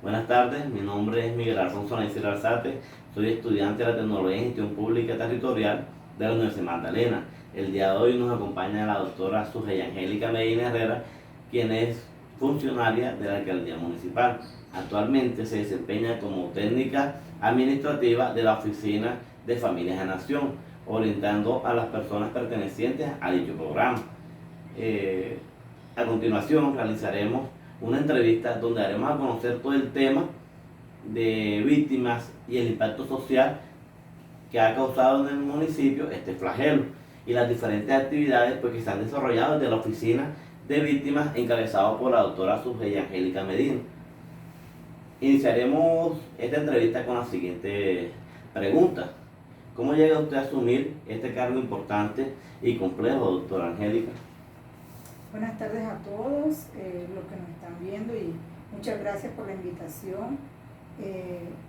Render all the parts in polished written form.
Buenas tardes, mi nombre es Miguel Alfonso Naicir Alzate, soy estudiante de la Tecnología en Gestión Pública Territorial de la Universidad Magdalena. El día de hoy nos acompaña la doctora Sujei Angélica Medina Herrera, quien es funcionaria de la Alcaldía Municipal. Actualmente se desempeña como técnica administrativa de la Oficina de Familias de Nación, orientando a las personas pertenecientes a dicho programa. A continuación realizaremos una entrevista donde haremos a conocer todo el tema de víctimas y el impacto social que ha causado en el municipio este flagelo y las diferentes actividades que se han desarrollado desde la oficina de víctimas encabezado por la doctora Sujei Angélica Medina. Iniciaremos esta entrevista con la siguiente pregunta: ¿cómo llega usted a asumir este cargo importante y complejo, doctora Angélica? Buenas tardes a todos los que nos están viendo y muchas gracias por la invitación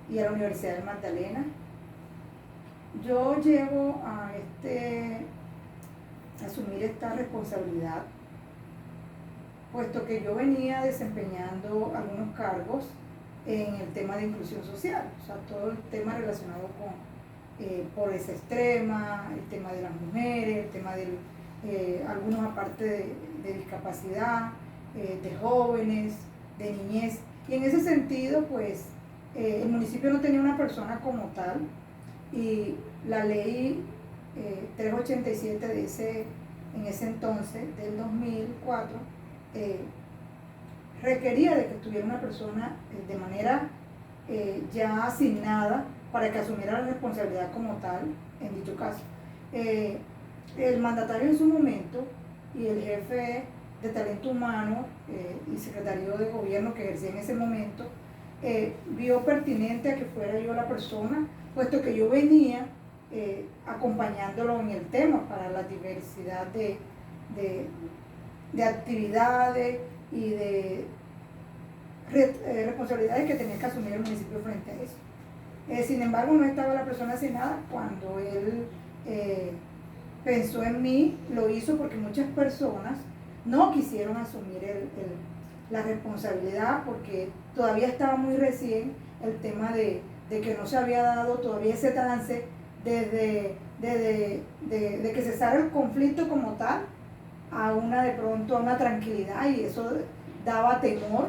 y a la Universidad de Magdalena. Yo llego a asumir esta responsabilidad puesto que yo venía desempeñando algunos cargos en el tema de inclusión social, o sea, todo el tema relacionado con pobreza extrema, el tema de las mujeres, el tema del algunos aparte de discapacidad, de jóvenes, de niñez. Y en ese sentido, pues, el municipio no tenía una persona como tal y la ley 387 en ese entonces, del 2004, requería de que estuviera una persona de manera ya asignada para que asumiera la responsabilidad como tal en dicho caso. El mandatario en su momento y el jefe de talento humano y secretario de gobierno que ejercía en ese momento vio pertinente a que fuera yo la persona, puesto que yo venía acompañándolo en el tema para la diversidad de actividades y de responsabilidades que tenía que asumir el municipio frente a eso. Sin embargo, no estaba la persona asignada cuando él pensó en mí, lo hizo porque muchas personas no quisieron asumir la responsabilidad porque todavía estaba muy recién el tema de que no se había dado todavía ese trance de que cesara el conflicto como tal a de pronto a una tranquilidad, y eso daba temor.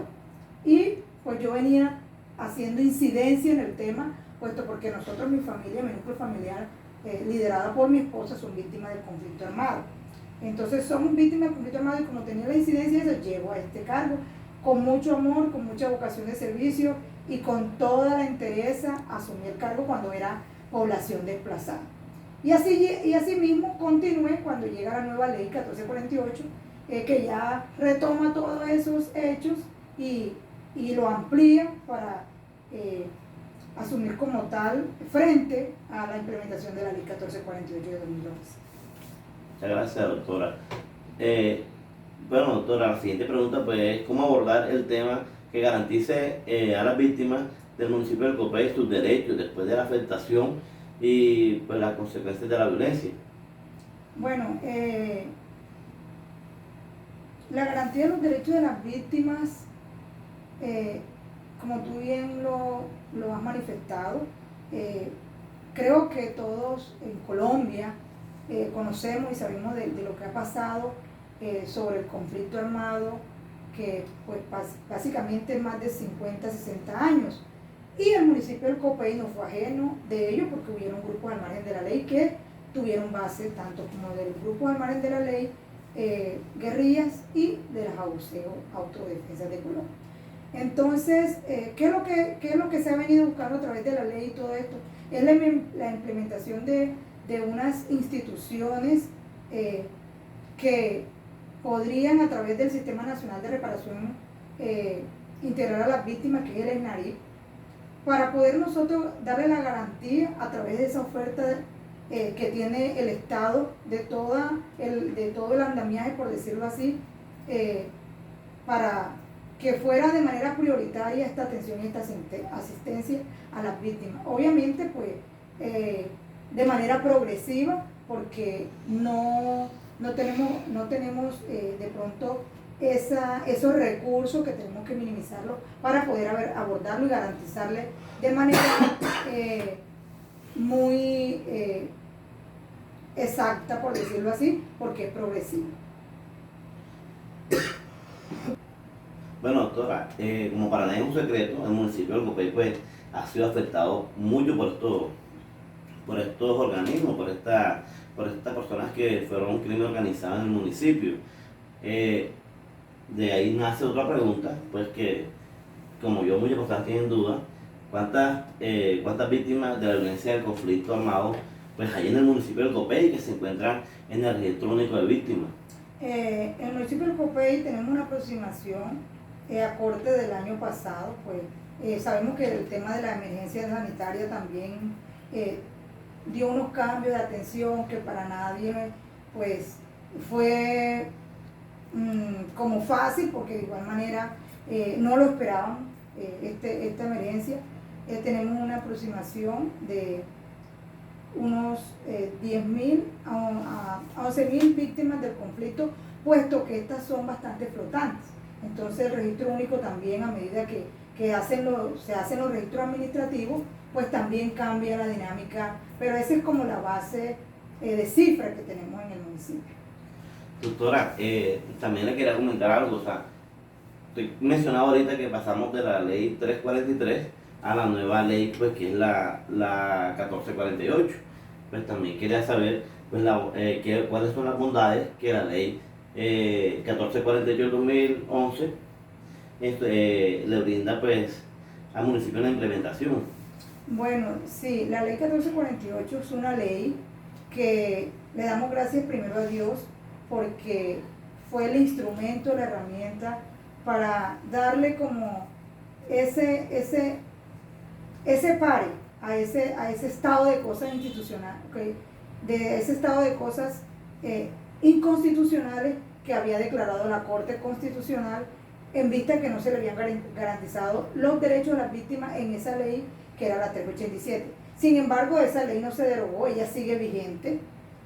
Y pues yo venía haciendo incidencia en el tema, puesto porque nosotros, mi familia, mi núcleo familiar, liderada por mi esposa, son víctimas del conflicto armado. Entonces somos víctimas del conflicto armado y como tenía la incidencia de eso, llego a este cargo con mucho amor, con mucha vocación de servicio y con toda la entereza asumí el cargo cuando era población desplazada. Y así mismo continué cuando llega la nueva ley 1448, que ya retoma todos esos hechos y lo amplía para asumir como tal frente a la implementación de la ley 1448 de 2012. Muchas gracias, doctora. Bueno, doctora, la siguiente pregunta pues es cómo abordar el tema que garantice a las víctimas del municipio del Copey sus derechos después de la afectación y pues las consecuencias de la violencia. Bueno, la garantía de los derechos de las víctimas, como tú bien lo has manifestado, creo que todos en Colombia conocemos y sabemos de lo que ha pasado sobre el conflicto armado, que pues básicamente más de 50, 60 años. Y el municipio del Copey no fue ajeno de ello, porque hubieron grupos al margen de la ley que tuvieron base tanto como del grupo al margen de la ley, guerrillas y de las autodefensas de Colombia. Entonces, ¿qué es lo que se ha venido buscando a través de la ley y todo esto? Es la implementación de unas instituciones que podrían, a través del Sistema Nacional de Reparación Integral a las Víctimas, que es el ESNARIP, para poder nosotros darle la garantía a través de esa oferta que tiene el Estado de todo el andamiaje, por decirlo así, para que fuera de manera prioritaria esta atención y esta asistencia a las víctimas. Obviamente, pues, de manera progresiva, porque no tenemos de pronto esos recursos que tenemos que minimizarlos para poder abordarlo y garantizarle de manera muy exacta, por decirlo así, porque es progresivo. Bueno, doctora, como para nadie es un secreto, el municipio del Copey pues, ha sido afectado mucho por estos organismos, por estas personas que fueron un crimen organizado en el municipio. De ahí nace otra pregunta, pues que como yo muchas personas tienen duda, ¿cuántas víctimas de la violencia del conflicto armado pues hay en el municipio del Copey que se encuentran en el registro único de víctimas? En el municipio del Copey tenemos una aproximación a corte del año pasado, pues sabemos que el tema de la emergencia sanitaria también dio unos cambios de atención que para nadie pues fue como fácil, porque de igual manera no lo esperaban esta emergencia. Tenemos una aproximación de unos 10.000 a 11.000 víctimas del conflicto, puesto que estas son bastante flotantes. Entonces el registro único también, a medida que se hacen los registros administrativos, pues también cambia la dinámica, pero esa es como la base de cifras que tenemos en el municipio. Doctora, también le quería comentar algo, o sea, estoy mencionado ahorita que pasamos de la ley 343 a la nueva ley, pues que es la 1448. Pues también quería saber pues, cuáles son las bondades que la ley 1448 del 2011 le brinda pues al municipio en la implementación. Bueno, sí, la ley 1448 es una ley que le damos gracias primero a Dios porque fue el instrumento, la herramienta para darle como ese pare a ese estado de cosas institucional, de ese estado de cosas inconstitucionales que había declarado la Corte Constitucional en vista que no se le habían garantizado los derechos de las víctimas en esa ley que era la 387. Sin embargo, esa ley no se derogó, ella sigue vigente,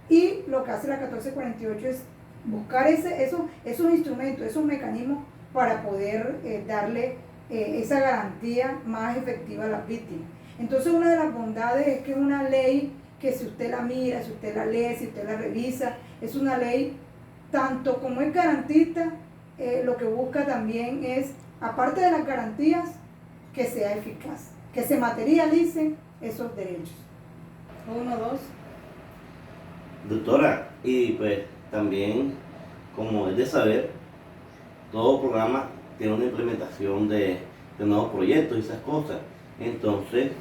y lo que hace la 1448 es buscar esos instrumentos, esos mecanismos para poder darle esa garantía más efectiva a las víctimas. Entonces, una de las bondades es que es una ley que si usted la mira, si usted la lee, si usted la revisa, es una ley tanto como es garantista, lo que busca también es, aparte de las garantías, que sea eficaz, que se materialicen esos derechos. 1, 2. Doctora, y pues también, como es de saber, todo programa tiene una implementación de nuevos proyectos y esas cosas. Entonces,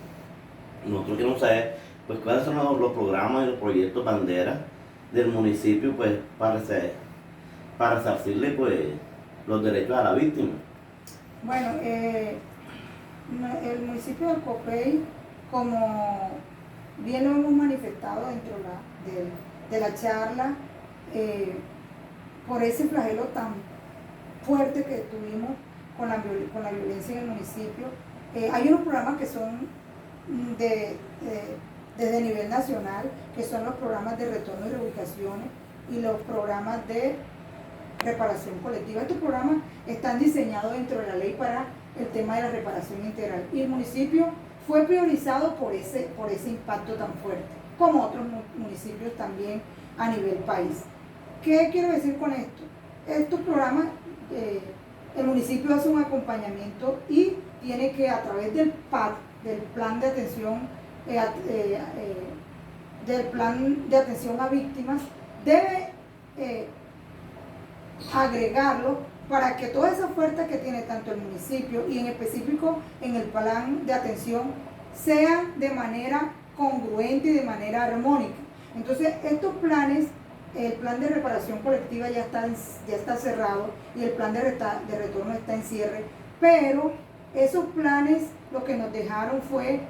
nosotros queremos saber pues cuáles son los programas y los proyectos bandera del municipio pues para resarcirle pues los derechos a la víctima. Bueno, el municipio del Copey, como bien lo hemos manifestado dentro de la charla, por ese flagelo tan fuerte que tuvimos con la violencia en el municipio, hay unos programas que son desde nivel nacional, que son los programas de retorno y reubicaciones y los programas de reparación colectiva. Estos programas están diseñados dentro de la ley para el tema de la reparación integral, y el municipio fue priorizado por ese impacto tan fuerte, como otros municipios también a nivel país. ¿Qué quiero decir con esto? Estos programas, el municipio hace un acompañamiento y tiene que, a través del PAT, del plan de atención a víctimas, debe agregarlo para que toda esa oferta que tiene tanto el municipio y en específico en el plan de atención sean de manera congruente y de manera armónica. Entonces, estos planes, el plan de reparación colectiva ya está cerrado y el plan de retorno está en cierre, pero esos planes lo que nos dejaron fue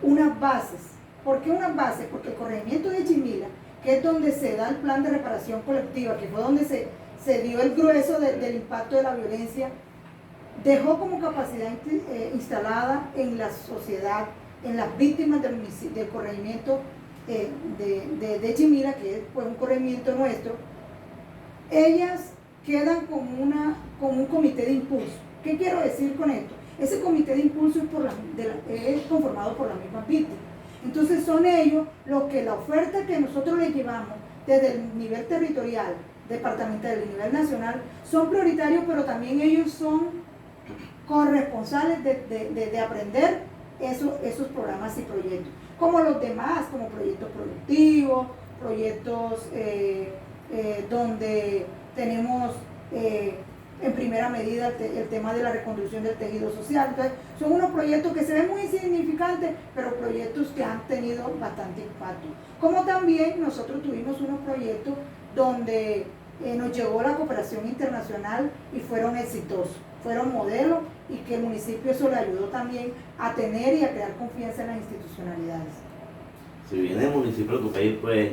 unas bases. ¿Por qué unas bases? Porque el corregimiento de Chimila, que es donde se da el plan de reparación colectiva, que fue donde se dio el grueso del impacto de la violencia, dejó como capacidad instalada en la sociedad, en las víctimas del corregimiento de Chimila, que es pues, un corregimiento nuestro. Ellas quedan con un comité de impulso. ¿Qué quiero decir con esto? Ese comité de impulso es conformado por las mismas víctimas. Entonces son ellos los que la oferta que nosotros les llevamos desde el nivel territorial, departamental y nivel nacional son prioritarios, pero también ellos son corresponsables de aprender esos programas y proyectos, como los demás, como proyectos productivos, proyectos donde tenemos en primera medida el tema de la reconstrucción del tejido social. Entonces, son unos proyectos que se ven muy insignificantes, pero proyectos que han tenido bastante impacto. Como también nosotros tuvimos unos proyectos donde nos llegó la cooperación internacional y fueron exitosos, fueron modelos, y que el municipio eso le ayudó también a tener y a crear confianza en las institucionalidades. Si bien el municipio de Tucay, pues,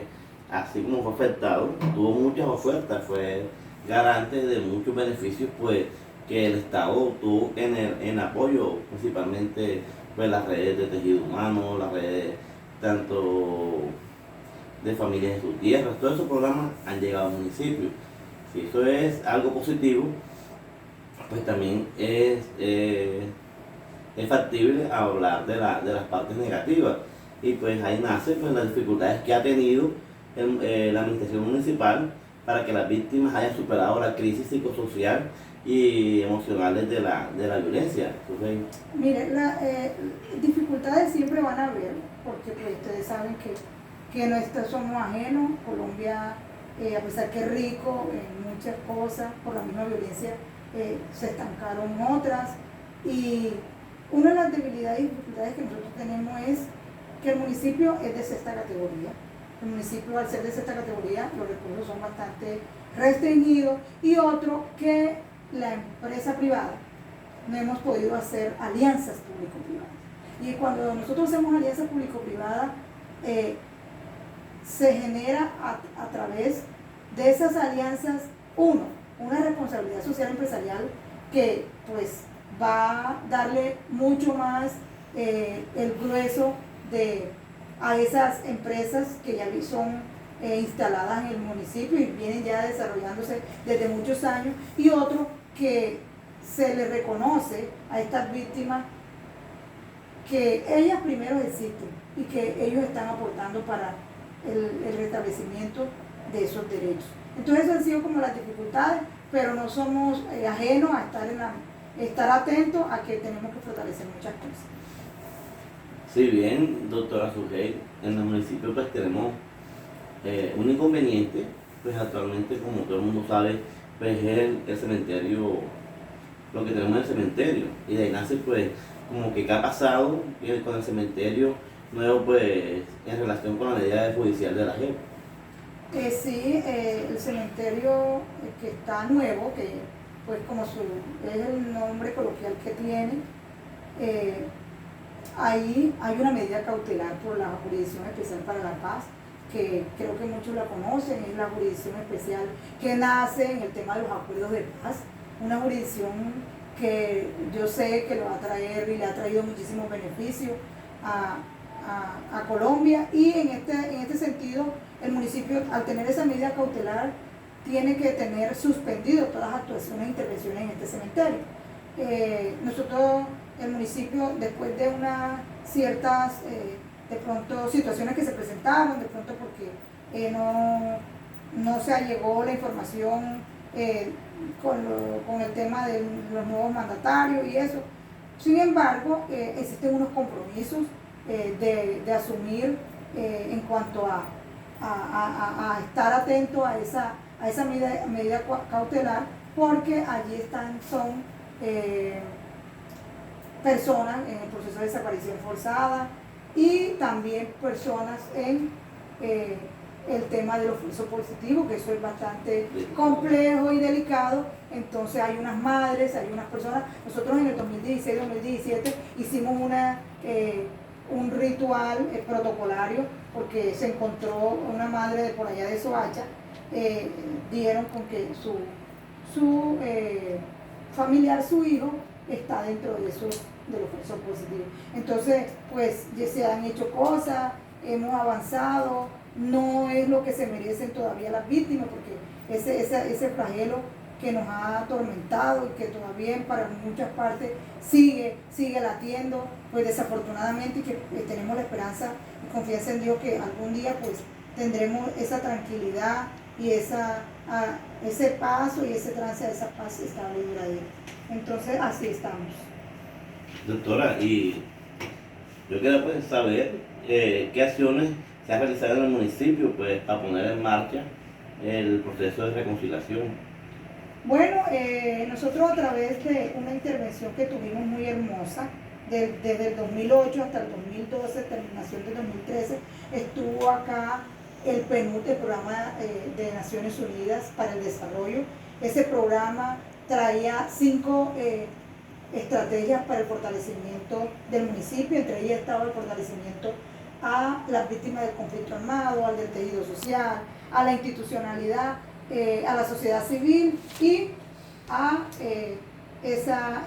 así como fue afectado, tuvo muchas ofertas, fue garante de muchos beneficios, pues, que el Estado tuvo en apoyo, principalmente, pues, las redes de tejido humano, las redes tanto de familias de sus tierras, todos esos programas han llegado al municipio. Si eso es algo positivo, pues también es factible hablar de las partes negativas. Y pues ahí nace pues, las dificultades que ha tenido la administración municipal para que las víctimas hayan superado la crisis psicosocial y emocionales de la violencia. Entonces, mire, dificultades siempre van a haber, porque pues, ustedes saben que no somos ajenos. Colombia, a pesar que es rico en muchas cosas, por la misma violencia se estancaron otras. Y una de las debilidades y dificultades que nosotros tenemos es que el municipio es de sexta categoría. El municipio, al ser de sexta categoría, los recursos son bastante restringidos, y otro, que la empresa privada no hemos podido hacer alianzas público-privadas. Y cuando nosotros hacemos alianzas público-privadas, se genera a través de esas alianzas, una responsabilidad social empresarial que pues va a darle mucho más el grueso a esas empresas que ya son instaladas en el municipio y vienen ya desarrollándose desde muchos años, y otro, que se le reconoce a estas víctimas que ellas primero existen y que ellos están aportando para el restablecimiento de esos derechos. Entonces esas han sido como las dificultades, pero no somos ajenos a estar atentos a que tenemos que fortalecer muchas cosas. si bien, doctora Sujei, en el municipio pues tenemos un inconveniente, pues actualmente, como todo el mundo sabe, pues es el cementerio, lo que tenemos en el cementerio, y de ahí nace pues como que qué ha pasado con el cementerio nuevo, pues en relación con la medida judicial de la JEP. Sí, el cementerio que está nuevo, que pues como es el nombre coloquial que tiene, ahí hay una medida cautelar por la Jurisdicción Especial para la Paz, que creo que muchos la conocen. Es la jurisdicción especial que nace en el tema de los acuerdos de paz, una jurisdicción que yo sé que lo va a traer y le ha traído muchísimos beneficios a Colombia, y en este sentido el municipio, al tener esa medida cautelar, tiene que tener suspendido todas las actuaciones e intervenciones en este cementerio. Nosotros, el municipio, después de unas ciertas de pronto situaciones que se presentaron, de pronto porque no se allegó la información con el tema de los nuevos mandatarios y eso. Sin embargo, existen unos compromisos de asumir en cuanto a estar atento a esa medida cautelar, porque allí son personas en el proceso de desaparición forzada, y también personas en el tema de los falsos positivos, que eso es bastante complejo y delicado. Entonces hay unas madres, hay unas personas. Nosotros en el 2016-2017 hicimos un ritual protocolario, porque se encontró una madre de por allá de Soacha, dieron con que su familiar, su hijo, está dentro de los falsos positivos. Entonces, pues ya se han hecho cosas, hemos avanzado, no es lo que se merecen todavía las víctimas, porque ese flagelo que nos ha atormentado y que todavía para muchas partes sigue latiendo, pues desafortunadamente, y que tenemos la esperanza y confianza en Dios que algún día pues tendremos esa tranquilidad y ese paso y ese trance a esa paz estable y duradera. Entonces así estamos. Doctora, y yo quería pues saber qué acciones se han realizado en el municipio pues para poner en marcha el proceso de reconciliación. Bueno, nosotros a través de una intervención que tuvimos muy hermosa, desde el 2008 hasta el 2012, terminación del 2013, estuvo acá el PNUD, el Programa de Naciones Unidas para el Desarrollo. Ese programa traía 5 estrategias para el fortalecimiento del municipio, entre ellas estaba el fortalecimiento a las víctimas del conflicto armado, al del tejido social, a la institucionalidad, a la sociedad civil y a esa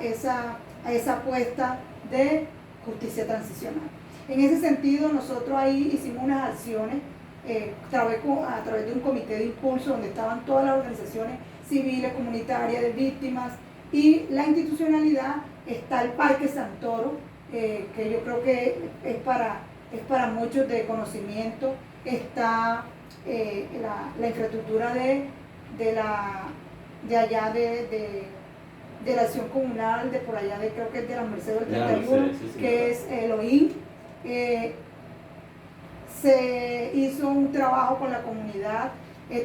apuesta de justicia transicional. En ese sentido, nosotros ahí hicimos unas acciones a través de un comité de impulso donde estaban todas las organizaciones civiles, comunitarias, de víctimas y la institucionalidad. Está el Parque Santoro, que yo creo que es para muchos de conocimiento. Está la infraestructura de allá de la acción comunal, de por allá, creo que es de la Merced del 31, que es Elohim. Se hizo un trabajo con la comunidad,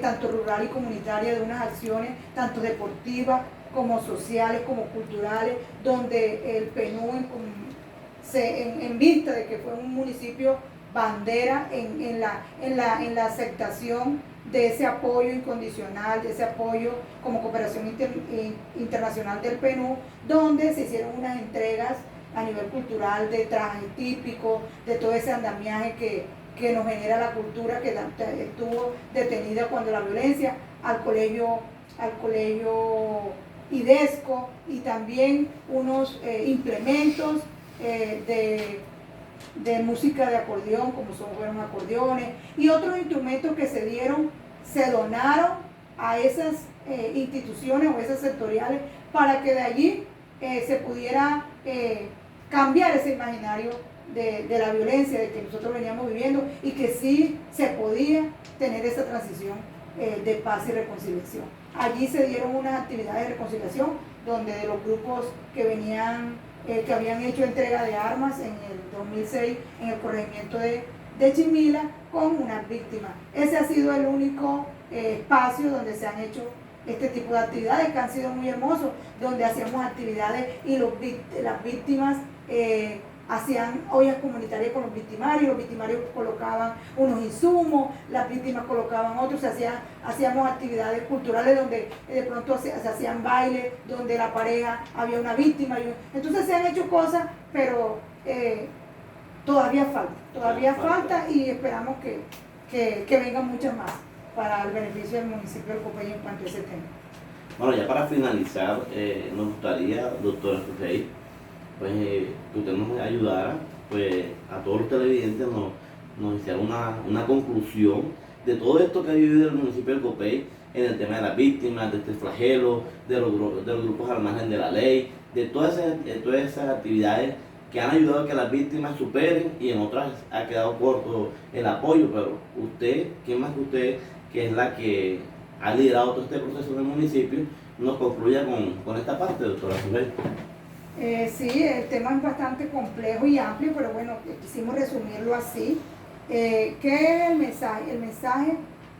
tanto rural y comunitaria, de unas acciones, tanto deportivas como sociales, como culturales, donde el PNUD, en vista de que fue un municipio bandera en la aceptación de ese apoyo incondicional, de ese apoyo como cooperación internacional del PNUD, donde se hicieron unas entregas a nivel cultural de trajes típicos, de todo ese andamiaje que nos genera la cultura, que estuvo detenida cuando la violencia, al colegio IDESCO, y también unos implementos de música de acordeón, como fueron acordeones, y otros instrumentos que se donaron a esas instituciones o esas sectoriales, para que de allí se pudiera cambiar ese imaginario de la violencia de que nosotros veníamos viviendo, y que sí se podía tener esa transición de paz y reconciliación. Allí se dieron unas actividades de reconciliación donde de los grupos que habían hecho entrega de armas en el 2006 en el corregimiento de Chimila con unas víctimas. Ese ha sido el único espacio donde se han hecho este tipo de actividades, que han sido muy hermosos, donde hacíamos actividades y las víctimas hacían ollas comunitarias con los victimarios colocaban unos insumos, las víctimas colocaban otros, hacíamos actividades culturales donde de pronto se hacían bailes, donde la pareja había una víctima, entonces se han hecho cosas, pero todavía falta, y esperamos que vengan muchas más para el beneficio del municipio del Copey en cuanto a ese tema. Bueno, ya para finalizar, nos gustaría, doctora Sujei, pues que usted nos ayudara, pues a todos los televidentes nos hiciera una conclusión de todo esto que ha vivido el municipio del Copey en el tema de las víctimas, de este flagelo, de los grupos al margen de la ley, de todas esas actividades que han ayudado a que las víctimas superen, y en otras ha quedado corto el apoyo. Pero usted, ¿quién más que usted, que es la que ha liderado todo este proceso en el municipio, nos concluya con esta parte, doctora Sujei? Sí, el tema es bastante complejo y amplio, pero bueno, quisimos resumirlo así. ¿Qué es el mensaje? El mensaje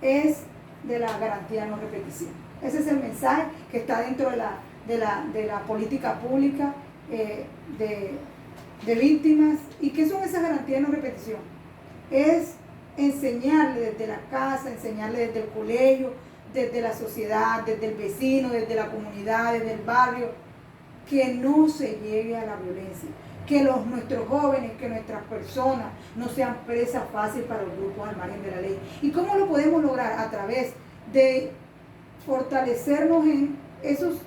es de la garantía de no repetición. Ese es el mensaje que está dentro de la política pública de víctimas. ¿Y qué son esas garantías de no repetición? Es enseñarle desde la casa, enseñarle desde el colegio, desde la sociedad, desde el vecino, desde la comunidad, desde el barrio, que no se llegue a la violencia, que nuestros jóvenes, que nuestras personas no sean presa fácil para los grupos al margen de la ley. ¿Y cómo lo podemos lograr? A través de fortalecernos en esos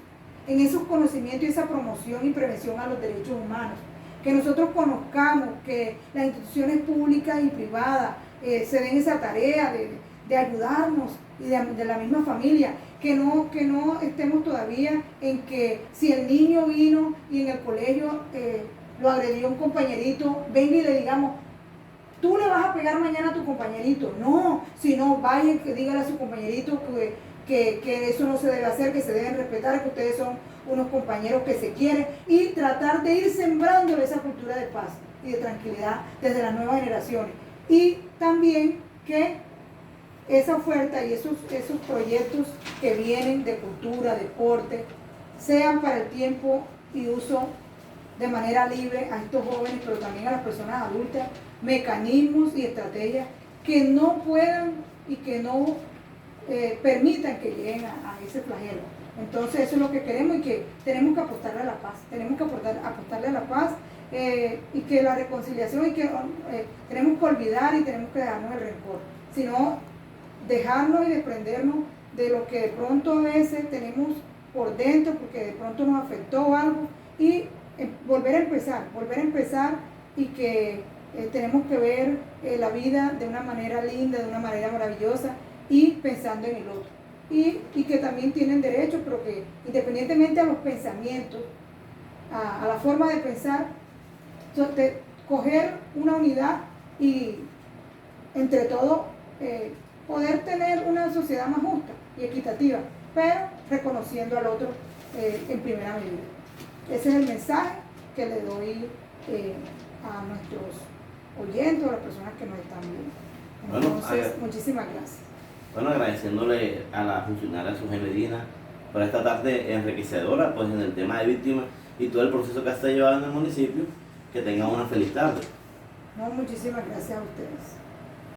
conocimientos y esa promoción y prevención a los derechos humanos. Que nosotros conozcamos, que las instituciones públicas y privadas se den esa tarea de ayudarnos y de la misma familia, que no estemos todavía en que si el niño vino y en el colegio lo agredió un compañerito, venga y le digamos, tú le vas a pegar mañana a tu compañerito. No, sino vaya y que dígale a su compañerito que eso no se debe hacer, que se deben respetar, que ustedes son unos compañeros que se quieren, y tratar de ir sembrando esa cultura de paz y de tranquilidad desde las nuevas generaciones. Y también que esa oferta y esos proyectos que vienen de cultura, deporte, sean para el tiempo y uso de manera libre a estos jóvenes, pero también a las personas adultas, mecanismos y estrategias que no puedan y que no permitan que lleguen a ese flagelo. Entonces eso es lo que queremos, y que tenemos que apostarle a la paz, tenemos que apostarle a la paz, y que la reconciliación, y que tenemos que olvidar y tenemos que dejarnos el rencor, sino dejarnos y desprendernos de lo que de pronto a veces tenemos por dentro, porque de pronto nos afectó algo, y volver a empezar, y que tenemos que ver la vida de una manera linda, de una manera maravillosa, y pensando en el otro. Y que también tienen derechos, pero que independientemente a los pensamientos, a la forma de pensar, coger una unidad y entre todos poder tener una sociedad más justa y equitativa, pero reconociendo al otro en primera medida. Ese es el mensaje que le doy a nuestros oyentes, a las personas que nos están viendo. Entonces, muchísimas gracias. Bueno, agradeciéndole a la funcionaria Sujei Medina por esta tarde enriquecedora, pues en el tema de víctimas y todo el proceso que se ha llevado en el municipio. Que tengan una feliz tarde. No, muchísimas gracias a ustedes.